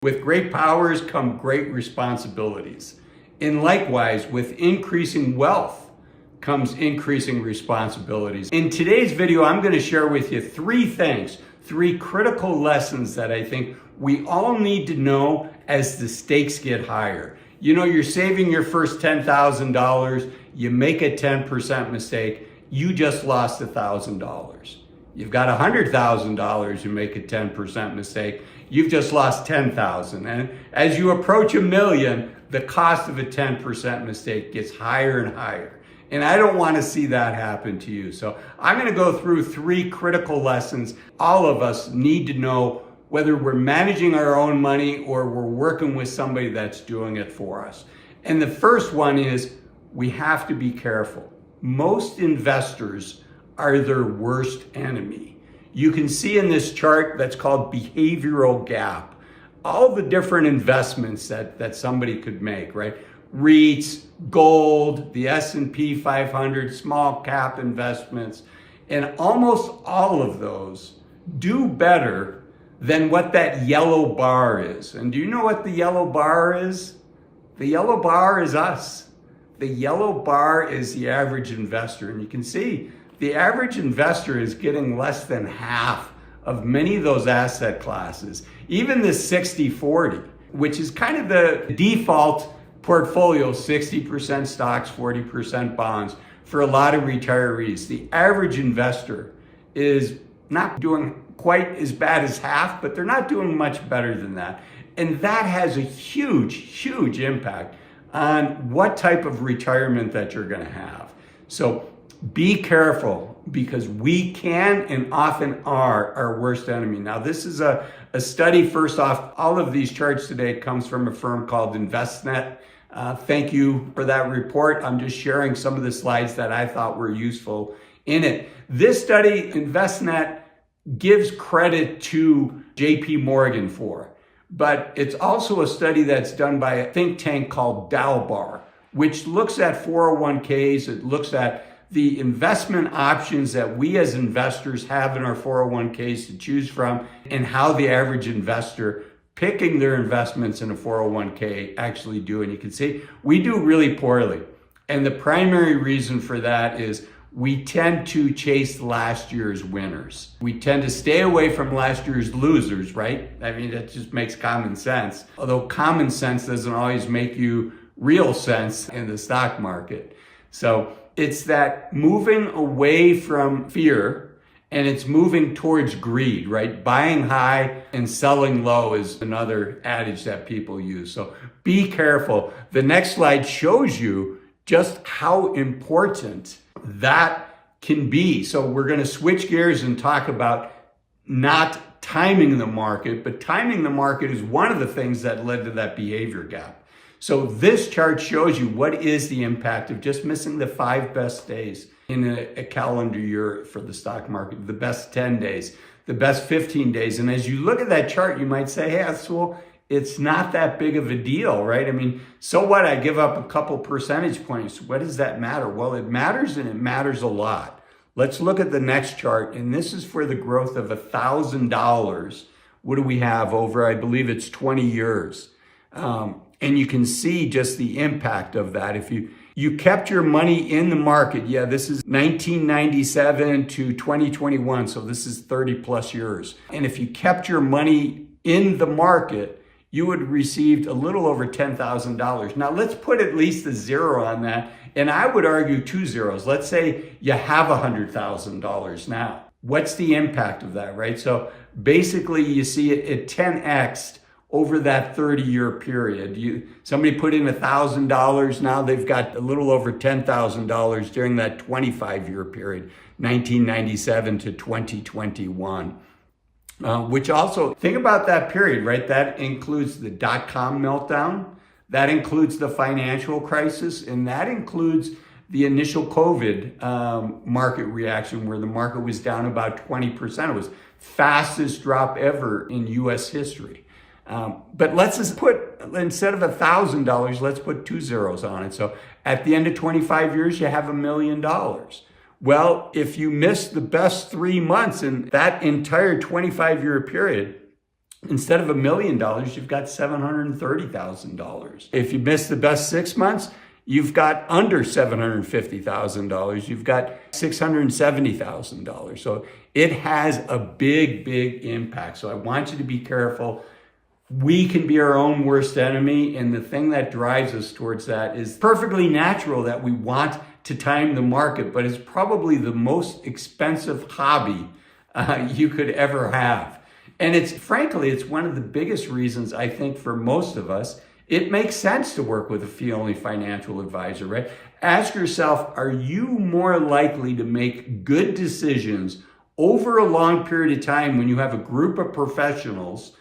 With great powers come great responsibilities. And likewise, with increasing wealth comes increasing responsibilities. In today's video, I'm going to share with you three critical lessons that I think we all need to know as the stakes get higher. You know, you're saving your first $10,000, you make a 10% mistake, you just lost $1,000. You've got $100,000, you make a 10% mistake, you've just lost $10,000. And as you approach $1 million, the cost of a 10% mistake gets higher and higher. And I don't want to see that happen to you. So I'm going to go through three critical lessons all of us need to know, whether we're managing our own money or we're working with somebody that's doing it for us. And the first one is we have to be careful. Most investors are their worst enemy. You can see in this chart that's called behavioral gap, all the different investments that somebody could make, right? REITs, gold, the S&P 500, small cap investments, and almost all of those do better than what that yellow bar is. And do you know what the yellow bar is? The yellow bar is us. The yellow bar is the average investor. And you can see the average investor is getting less than half of many of those asset classes. Even the 60-40, which is kind of the default portfolio, 60% stocks, 40% bonds for a lot of retirees. The average investor is not doing quite as bad as half, but they're not doing much better than that. And that has a huge, huge impact on what type of retirement that you're going to have. So be careful, because we can and often are our worst enemy. Now, this is a study. First off, all of these charts today comes from a firm called Envestnet. Thank you for that report. I'm just sharing some of the slides that I thought were useful in it. This study, Envestnet gives credit to JP Morgan for, but it's also a study that's done by a think tank called Dalbar, which looks at 401ks. It looks at the investment options that we as investors have in our 401ks to choose from, and how the average investor picking their investments in a 401k actually do. And you can see we do really poorly. And the primary reason for that is we tend to chase last year's winners. We tend to stay away from last year's losers, right? I mean, that just makes common sense. Although common sense doesn't always make you real sense in the stock market. So it's that moving away from fear, and it's moving towards greed, right? Buying high and selling low is another adage that people use. So be careful. The next slide shows you just how important that can be. So we're going to switch gears and talk about not timing the market, but timing the market is one of the things that led to that behavior gap. So this chart shows you what is the impact of just missing the 5 best days in a calendar year for the stock market, the best 10 days, the best 15 days. And as you look at that chart, you might say, hey, Azul, it's not that big of a deal, right? I mean, so what? I give up a couple percentage points. What does that matter? Well, it matters, and it matters a lot. Let's look at the next chart. And this is for the growth of $1,000. What do we have over, I believe it's 20 years. And you can see just the impact of that. If you kept your money in the market, yeah, this is 1997 to 2021, so this is 30 plus years. And if you kept your money in the market, you would have received a little over $10,000. Now let's put at least a zero on that, and I would argue 2 zeros. Let's say you have $100,000 now. What's the impact of that, right? So basically you see it 10x'd over that 30-year period. Somebody put in $1,000, now they've got a little over $10,000 during that 25-year period, 1997 to 2021. Which also, think about that period, right? That includes the dot-com meltdown, that includes the financial crisis, and that includes the initial COVID market reaction, where the market was down about 20%. It was fastest drop ever in US history. But let's just put, instead of $1,000, let's put 2 zeros on it. So at the end of 25 years, you have $1 million. Well, if you miss the best 3 months in that entire 25-year period, Instead of $1 million, you've got $730,000. If you miss the best 6 months, you've got under $750,000. You've got $670,000. So it has a big, big impact. So I want you to be careful. We can be our own worst enemy. And the thing that drives us towards that is perfectly natural that we want to time the market, but it's probably the most expensive hobby you could ever have. And frankly, it's one of the biggest reasons I think for most of us, it makes sense to work with a fee-only financial advisor, right? Ask yourself, are you more likely to make good decisions over a long period of time when you have a group of professionals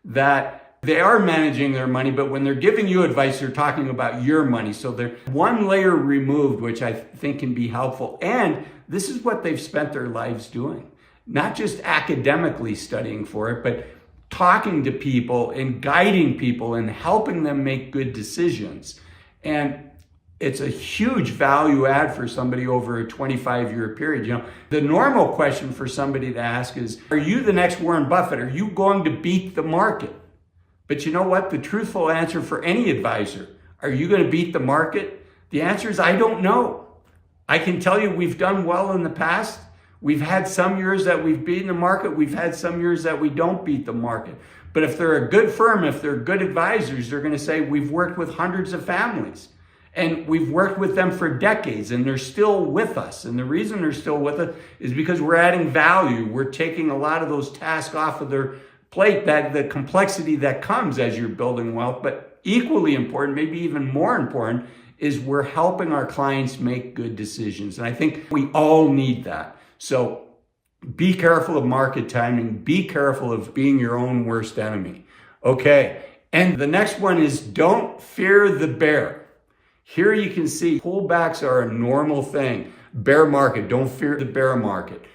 that they are managing their money, but when they're giving you advice, they're talking about your money. So they're one layer removed, which I think can be helpful. And this is what they've spent their lives doing. Not just academically studying for it, but talking to people and guiding people and helping them make good decisions. And it's a huge value add for somebody over a 25-year period. You know, the normal question for somebody to ask is, are you the next Warren Buffett? Are you going to beat the market? But you know what? The truthful answer for any advisor, are you going to beat the market? The answer is, I don't know. I can tell you we've done well in the past. We've had some years that we've beaten the market. We've had some years that we don't beat the market. But if they're a good firm, if they're good advisors, they're going to say, we've worked with hundreds of families and we've worked with them for decades and they're still with us. And the reason they're still with us is because we're adding value. We're taking a lot of those tasks off of their plate, that the complexity that comes as you're building wealth. But equally important, maybe even more important, is we're helping our clients make good decisions. And I think we all need that. So be careful of market timing. Be careful of being your own worst enemy. Okay. And the next one is don't fear the bear. Here you can see pullbacks are a normal thing. Bear market, don't fear the bear market.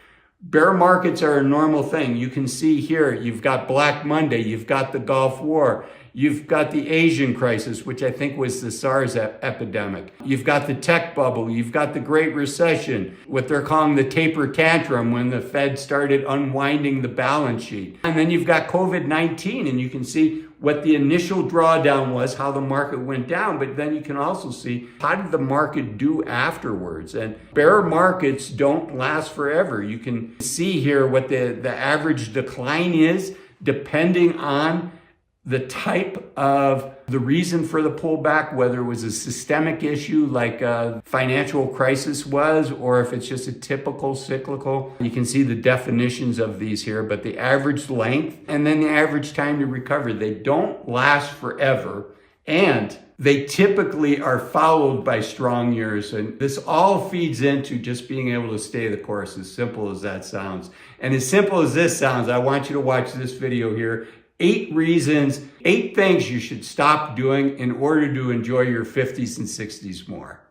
Bear markets are a normal thing. You can see here, you've got Black Monday, you've got the Gulf War, you've got the Asian crisis, which I think was the SARS epidemic. You've got the tech bubble, you've got the Great Recession, what they're calling the taper tantrum when the Fed started unwinding the balance sheet. And then you've got COVID-19, and you can see what the initial drawdown was, how the market went down, but then you can also see how did the market do afterwards. And bear markets don't last forever. You can see here what the average decline is depending on the type of the reason for the pullback, whether it was a systemic issue like a financial crisis was, or if it's just a typical cyclical. You can see the definitions of these here, but the average length and then the average time to recover, they don't last forever. And they typically are followed by strong years. And this all feeds into just being able to stay the course, as simple as that sounds. And as simple as this sounds, I want you to watch this video here. 8 reasons, 8 things you should stop doing in order to enjoy your 50s and 60s more.